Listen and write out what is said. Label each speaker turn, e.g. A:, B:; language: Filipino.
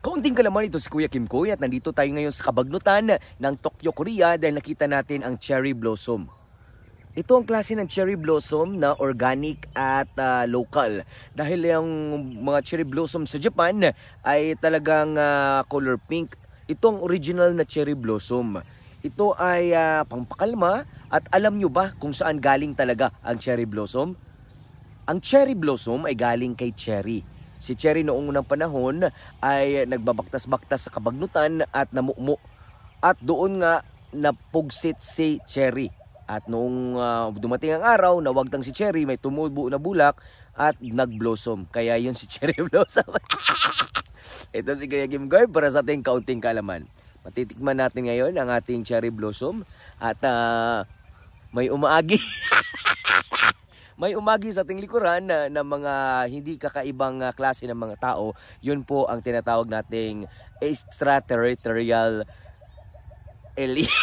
A: Kaunting kalaman, ito si Kuya Kim Koy at nandito tayo ngayon sa kabagnutan ng Tokyo, Korea dahil nakita natin ang cherry blossom. Ito ang klase ng cherry blossom na organic at local. Dahil yung mga cherry blossom sa Japan ay talagang color pink. Ito ang original na cherry blossom. Ito ay pangpakalma at alam nyo ba kung saan galing talaga ang cherry blossom? Ang cherry blossom ay galing kay cherry. Si cherry noong unang panahon ay nagbabaktas-baktas sa kabagnutan at namumo. At doon nga napugsit si cherry. At noong dumating ang araw, nawagtang si cherry, may tumubo na bulak at nagblossom. Kaya yun si cherry blossom. Ito si Kuya Kim Koy para sa ating kaunting kaalaman. Matitikman natin ngayon ang ating cherry blossom. At may umaagi. May umagi sa ating likuran na mga hindi kakaibang klase ng mga tao. Yun po ang tinatawag nating extraterrestrial alien.